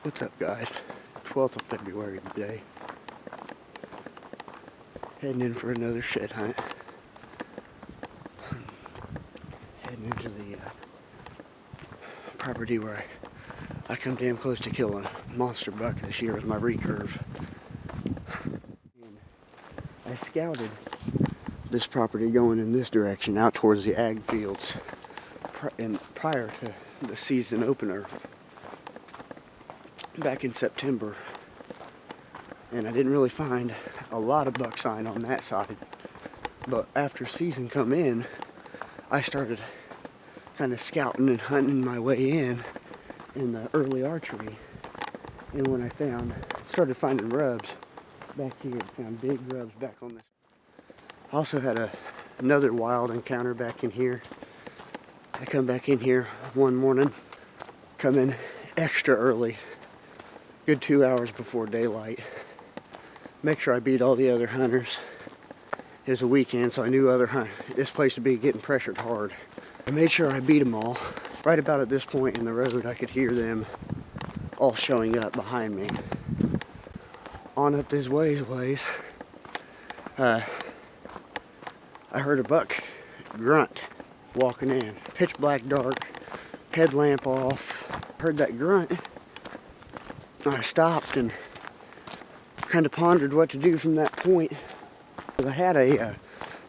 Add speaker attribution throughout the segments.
Speaker 1: What's up, guys? 12th of February today. Heading in for another shed hunt. Heading into the property where I come damn close to killing a monster buck this year with my recurve. And I scouted this property going in this direction out towards the ag fields prior to the season opener back in September, and I didn't really find a lot of buck sign on that side, but after season come in, I started kind of scouting and hunting my way in the early archery, and when I started finding rubs back here, found big rubs back on this. I also had another wild encounter back in here. I come back in here one morning, come in extra early, good 2 hours before daylight. Make sure I beat all the other hunters. It was a weekend, so I knew this place would be getting pressured hard. I made sure I beat them all. Right about at this point in the road, I could hear them all showing up behind me. On up this ways, I heard a buck grunt walking in. Pitch black dark, headlamp off. Heard that grunt. I stopped and kind of pondered what to do from that point. I had a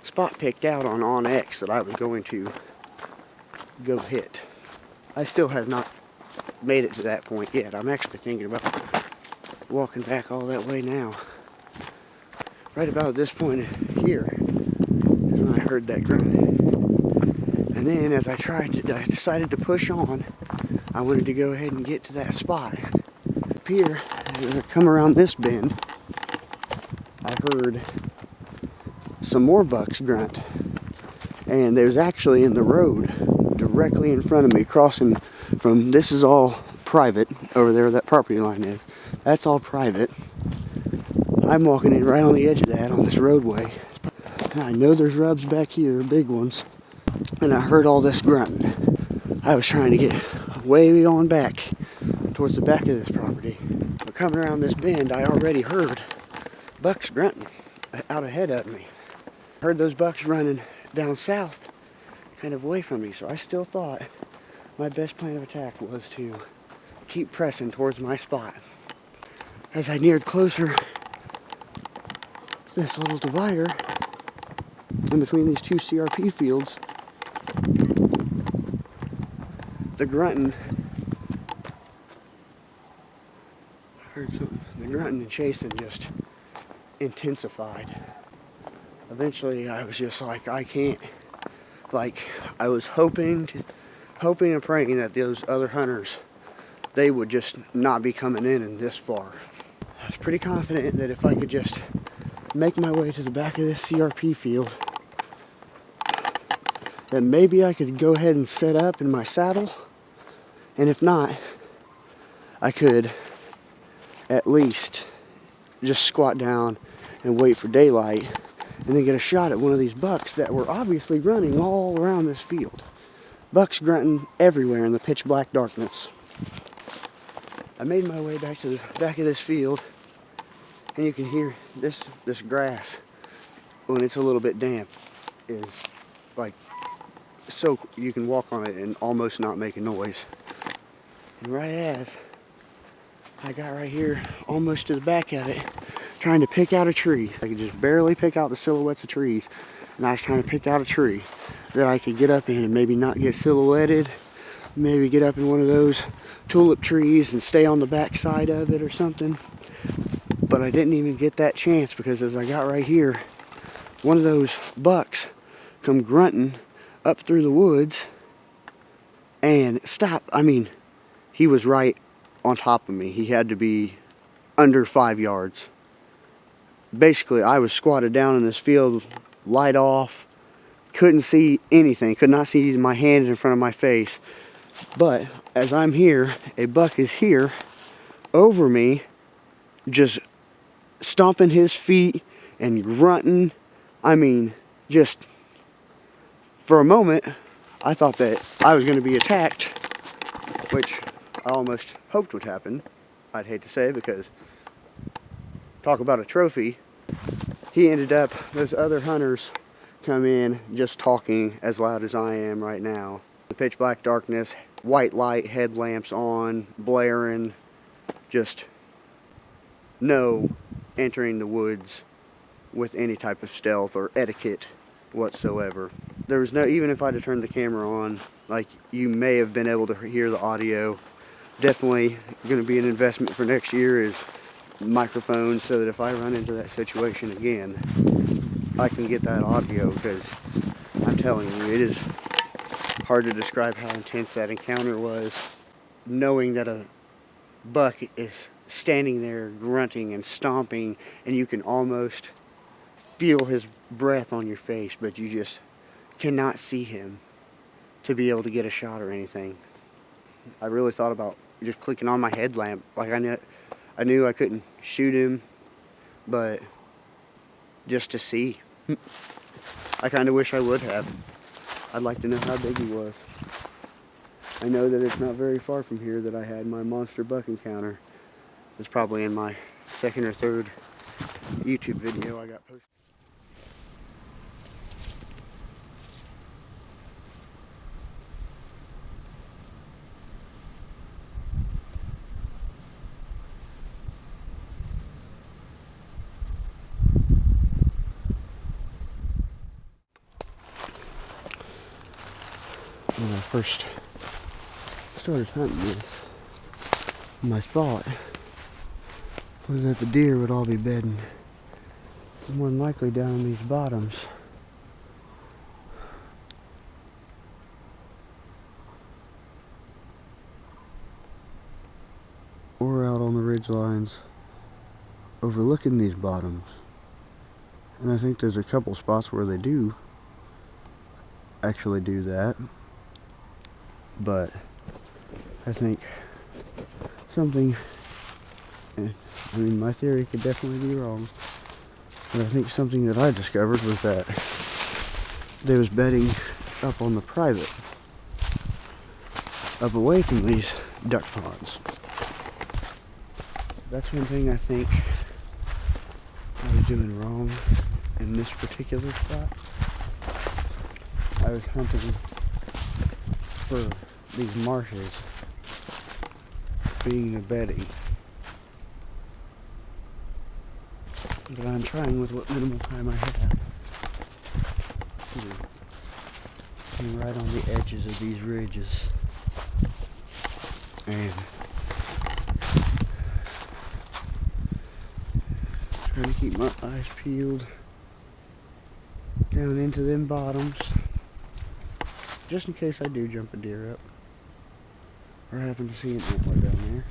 Speaker 1: spot picked out on onX that I was going to go hit. I still have not made it to that point yet. I'm actually thinking about walking back all that way now. Right about this point here is when I heard that grunt. And then as I decided to push on, I wanted to go ahead and get to that spot. Here, as I come around this bend, I heard some more bucks grunt, and there's actually in the road directly in front of me, crossing from, this is all private over there, that property line is, that's all private. I'm walking in right on the edge of that on this roadway, and I know there's rubs back here, big ones, and I heard all this grunting. I was trying to get way on back towards the back of this property, but coming around this bend, I already heard bucks grunting out ahead of me. Heard those bucks running down south, kind of away from me, so I still thought my best plan of attack was to keep pressing towards my spot. As I neared closer to this little divider in between these two CRP fields, the grunting, the grunting and chasing just intensified. Eventually I was just like, I can't, I was hoping and praying that those other hunters, they would just not be coming in this far. I was pretty confident that if I could just make my way to the back of this CRP field, that maybe I could go ahead and set up in my saddle, and if not, I could at least just squat down and wait for daylight and then get a shot at one of these bucks that were obviously running all around this field. Bucks grunting everywhere in the pitch black darkness. I made my way back to the back of this field, and you can hear this grass, when it's a little bit damp, is like, so you can walk on it and almost not make a noise. And right as I got right here, almost to the back of it, trying to pick out a tree. I could just barely pick out the silhouettes of trees, and I was trying to pick out a tree that I could get up in and maybe not get silhouetted, maybe get up in one of those tulip trees and stay on the back side of it or something. But I didn't even get that chance, because as I got right here, one of those bucks come grunting up through the woods and stopped. I mean, he was right on top of me. He had to be under 5 yards. Basically, I was squatted down in this field, light off, couldn't see anything, could not see my hand in front of my face. But as I'm here, a buck is here over me, just stomping his feet and grunting. I mean, just for a moment, I thought that I was going to be attacked, which I almost hoped would happen. I'd hate to say, because talk about a trophy. He ended up, those other hunters come in just talking as loud as I am right now. The pitch black darkness, white light, headlamps on, blaring, just no entering the woods with any type of stealth or etiquette whatsoever. There was no, even if I'd have turned the camera on, like, you may have been able to hear the audio. Definitely going to be an investment for next year is microphones, so that if I run into that situation again, I can get that audio, because I'm telling you, it is hard to describe how intense that encounter was. Knowing that a buck is standing there grunting and stomping, and you can almost feel his breath on your face, but you just cannot see him to be able to get a shot or anything. I really thought about just clicking on my headlamp. Like, I knew I couldn't shoot him, but just to see. I kind of wish I would have. I'd like to know how big he was. I know that it's not very far from here that I had my monster buck encounter. It's probably in my second or third YouTube video I got posted. When I first started hunting this, my thought was that the deer would all be bedding more than likely down in these bottoms. Or out on the ridge lines overlooking these bottoms. And I think there's a couple spots where they do actually do that. But I think something, I mean, my theory could definitely be wrong, but I think something that I discovered was that they was bedding up on the private, up away from these duck ponds. That's one thing I think I was doing wrong in this particular spot. I was hunting for these marshes being the bedding, but I'm trying with what minimal time I have to be right on the edges of these ridges and trying to keep my eyes peeled down into them bottoms, just in case I do jump a deer up or happen to see an antler down there.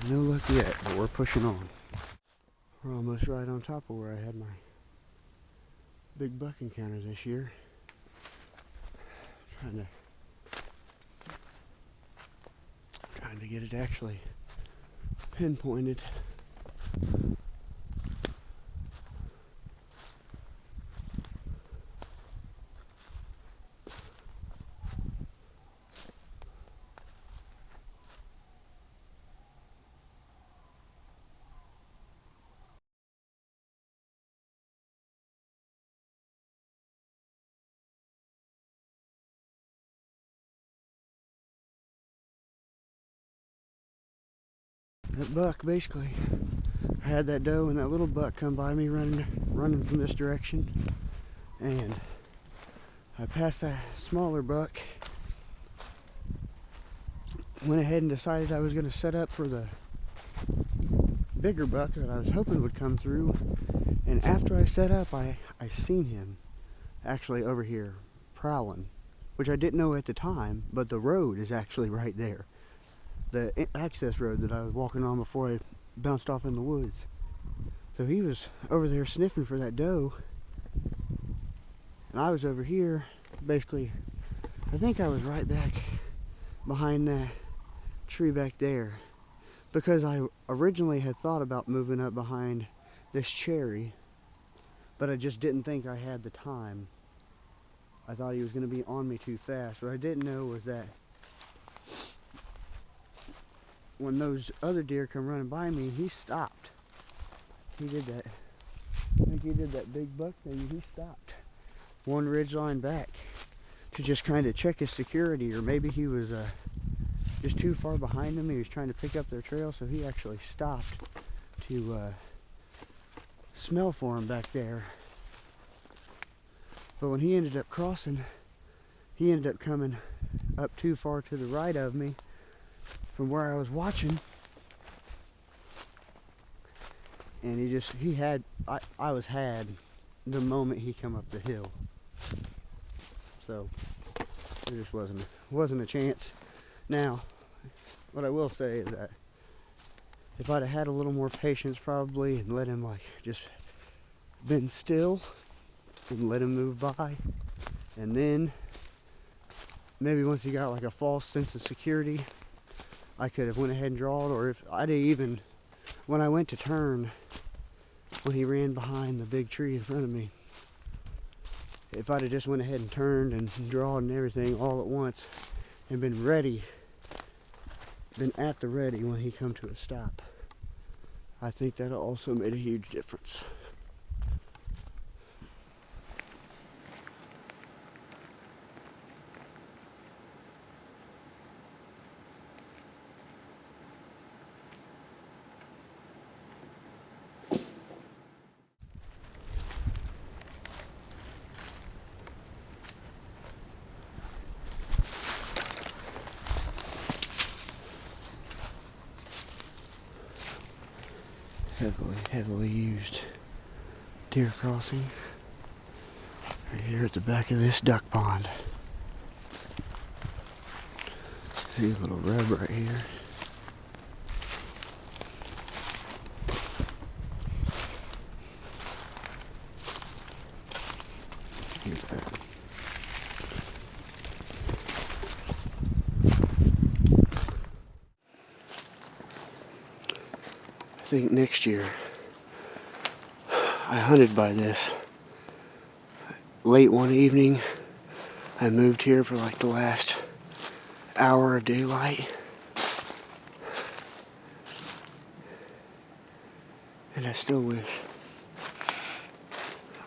Speaker 1: No luck yet, but we're pushing on. We're almost right on top of where I had my big buck encounter this year. Trying to get it actually pinpointed. That buck, basically, I had that doe and that little buck come by me running from this direction, and I passed that smaller buck, went ahead and decided I was going to set up for the bigger buck that I was hoping would come through, and after I set up, I seen him actually over here prowling, which I didn't know at the time, but the road is actually right there. The access road that I was walking on before I bounced off in the woods. So he was over there sniffing for that doe, and I was over here, basically, I think I was right back behind that tree back there, because I originally had thought about moving up behind this cherry, but I just didn't think I had the time. I thought he was going to be on me too fast. What I didn't know was that when those other deer come running by me, he stopped. He did that. I think he did that big buck thing. He stopped one ridge line back to just kind of check his security, or maybe he was just too far behind them. He was trying to pick up their trail, so he actually stopped to smell for him back there. But when he ended up crossing, he ended up coming up too far to the right of me from where I was watching. And I was had the moment he come up the hill. So there just wasn't a chance. Now, what I will say is that if I'd have had a little more patience probably and let him just been still and let him move by, and then maybe once he got a false sense of security, I could have went ahead and drawn, or if I'd even, when I went to turn, when he ran behind the big tree in front of me, if I'd have just went ahead and turned and drawn and everything all at once and been ready, been at the ready when he come to a stop, I think that also made a huge difference. Heavily used deer crossing right here at the back of this duck pond. See a little rub right here. Look at that. I think next year I hunted by this. Late one evening, I moved here for the last hour of daylight. And I still wish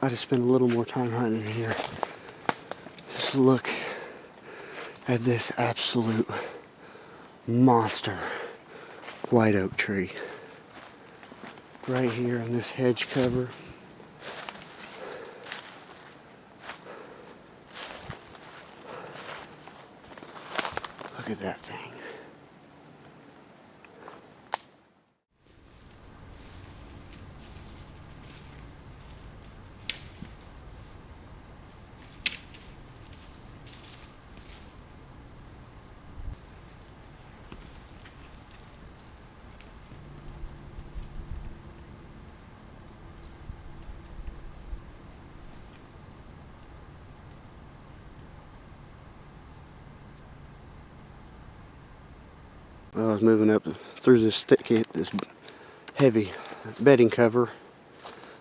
Speaker 1: I'd have spent a little more time hunting here. Just look at this absolute monster white oak tree. Right here in this hedge cover. Look at that thing. Well, I was moving up through this thicket, this heavy bedding cover.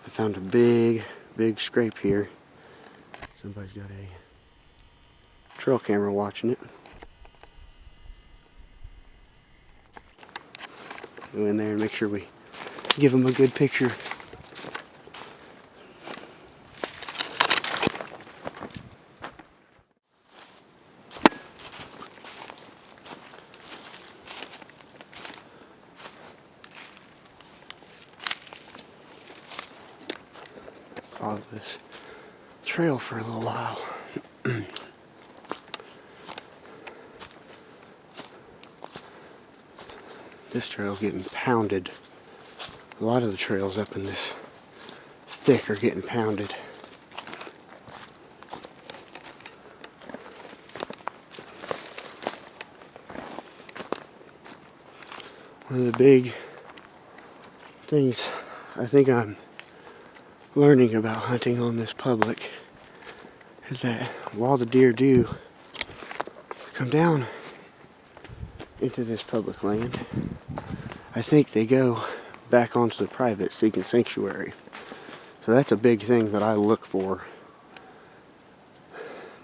Speaker 1: I found a big scrape here. Somebody's got a trail camera watching it. Go in there and make sure we give them a good picture. Follow this trail for a little while. This trail's getting pounded. A lot of the trails up in this thick are getting pounded. One of the big things I think I'm learning about hunting on this public is that while the deer do come down into this public land, I think they go back onto the private seeking sanctuary. So that's a big thing that I look for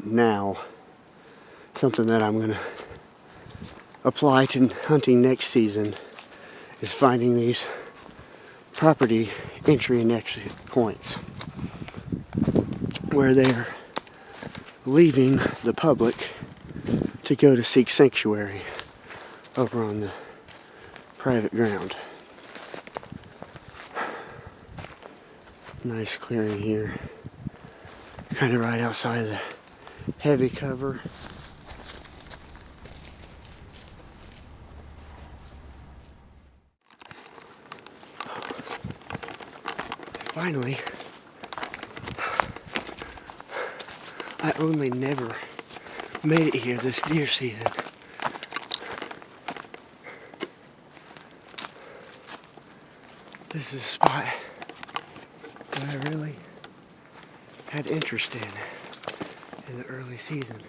Speaker 1: now. Something that I'm gonna apply to hunting next season is finding these property entry and exit points where they're leaving the public to go to seek sanctuary over on the private ground. Nice clearing here. Kind of right outside of the heavy cover. Finally, I only never made it here this deer season. This is a spot that I really had interest in the early season.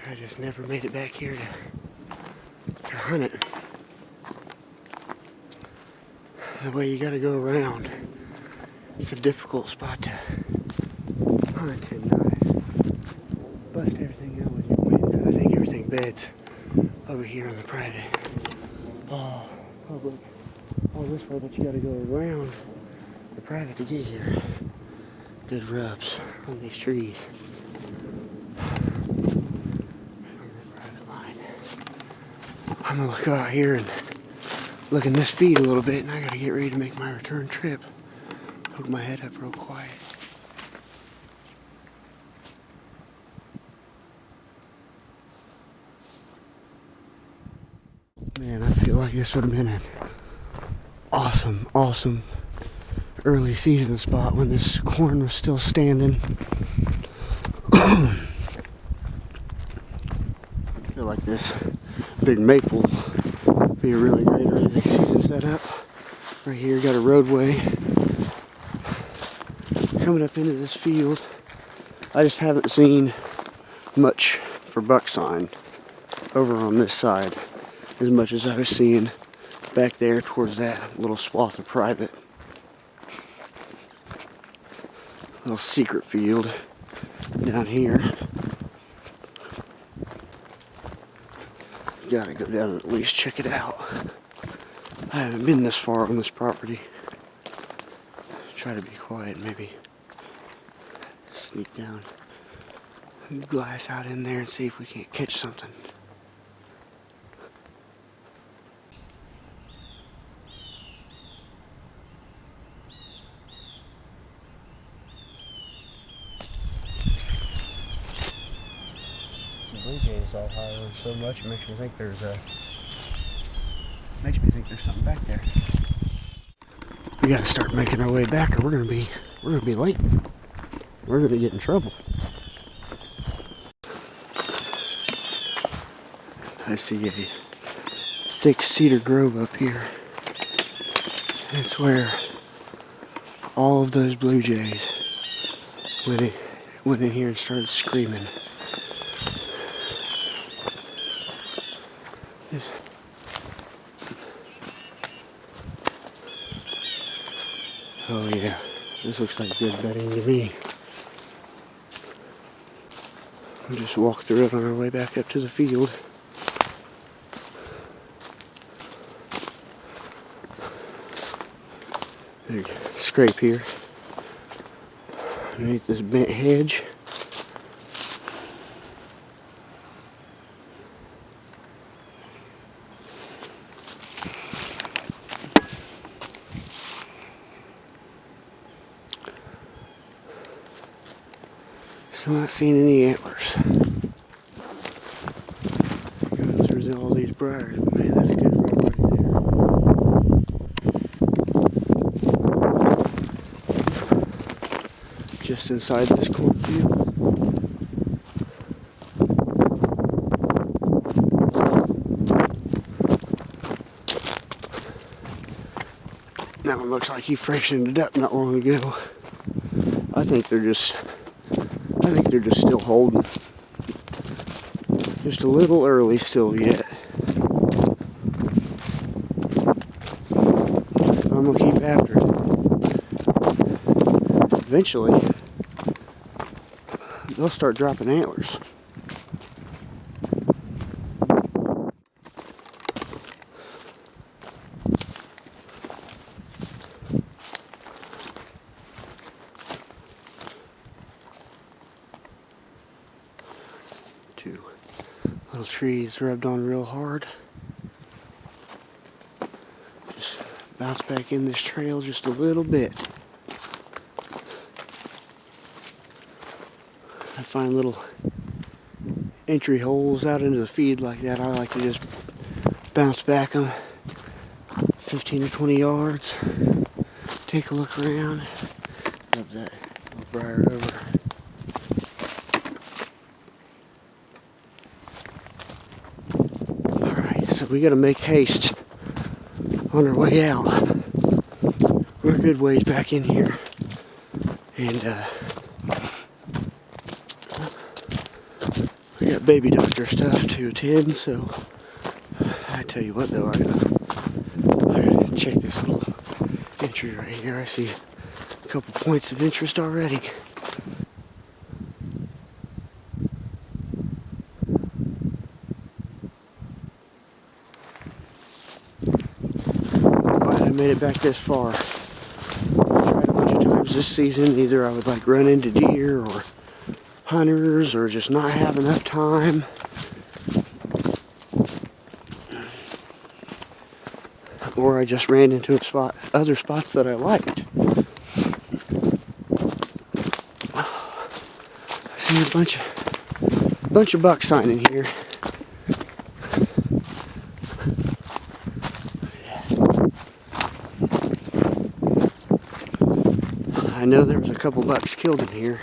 Speaker 1: I just never made it back here to hunt it. The way you gotta go around, it's a difficult spot to hunt and not bust everything out with your wind. I think everything beds over here on the private. Oh, public. All this way, but you gotta go around the private to get here. Good rubs on these trees. On the private line. I'm gonna go out here and look in this feed a little bit, and I gotta get ready to make my return trip. Hook my head up real quiet. Man, I feel like this would have been an awesome early season spot when this corn was still standing. I feel like this big maple would be a really great early season setup. Right here, got a roadway coming up into this field. I just haven't seen much for buck sign over on this side as much as I was seeing back there towards that little swath of private. Little secret field down here. Gotta go down and at least check it out. I haven't been this far on this property. Try to be quiet, maybe sneak down and glass out in there and see if we can't catch something. Blue jays all higher so much it makes me think there's something back there. We gotta start making our way back, or we're gonna be late. We're gonna get in trouble. I see a thick cedar grove up here. That's where all of those blue jays went in here and started screaming. Oh yeah, this looks like good bedding to me. We'll just walk through it on our way back up to the field. There's a scrape here underneath this bent hedge. Still not seeing any antlers. Going through all these briars. Man, that's a good rub right there. Just inside this cornfield. That one looks like he freshened it up not long ago. I think they're just still holding. Just a little early still yet. I'm gonna keep after it. Eventually, they'll start dropping antlers. two little trees rubbed on real hard. Just bounce back in this trail just a little bit. I find little entry holes out into the feed like that. I like to just bounce back them 15 to 20 yards. Take a look around. Rub that little briar over. Alright, so we gotta make haste on our way out. We're a good ways back in here. And we got baby doctor stuff to attend, so I tell you what though, I gotta check this little entry right here. I see a couple points of interest already. Glad I made it back this far. I tried a bunch of times this season. Either I would like run into deer or hunters or just not have enough time. Or I just ran into other spots that I liked. I see a bunch of buck sign in here. I know there was a couple bucks killed in here.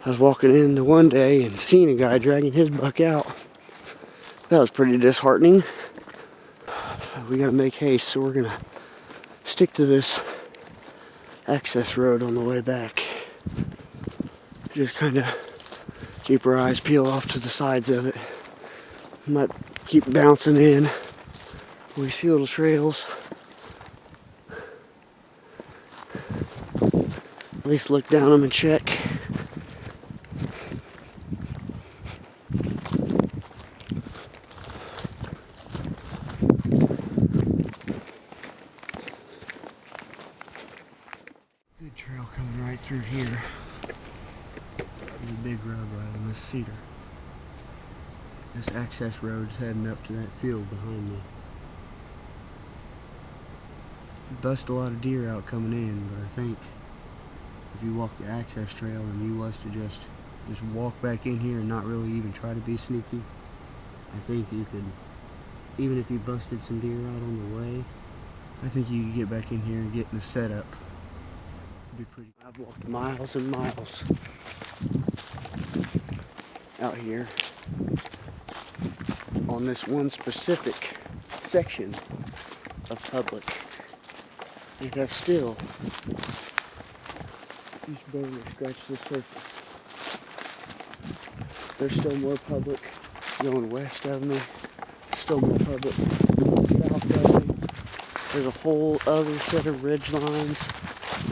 Speaker 1: I was walking in the one day and seeing a guy dragging his buck out. That was pretty disheartening. We gotta make haste, so we're gonna stick to this access road on the way back. Just kind of keep our eyes peeled off to the sides of it. Might keep bouncing in. We see little trails. At least look down them and check. Good trail coming right through here. There's a big rub right on this cedar. This access road's heading up to that field behind me. We bust a lot of deer out coming in, but I think if you walk the access trail and you was to just walk back in here and not really even try to be sneaky, I think you could, even if you busted some deer out on the way, I think you could get back in here and get in the setup. It'd be pretty. I've walked miles and miles out here on this one specific section of public, and I've still just barely scratched the surface. There's still more public going west of me, still more public south of me. There's a whole other set of ridge lines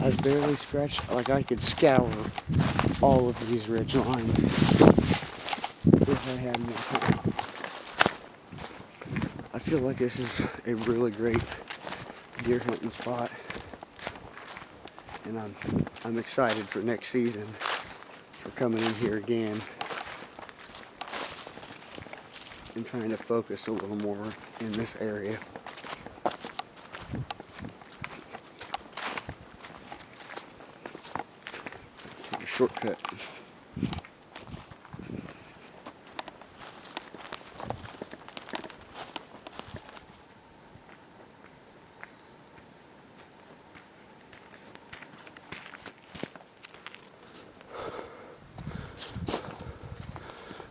Speaker 1: I've barely scratched. Like I could scour all of these ridge lines if I had more time. I feel like this is a really great deer hunting spot, and I'm excited for next season for coming in here again and trying to focus a little more in this area. Take a shortcut.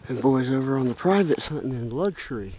Speaker 1: And boys over on the private's hunting in luxury.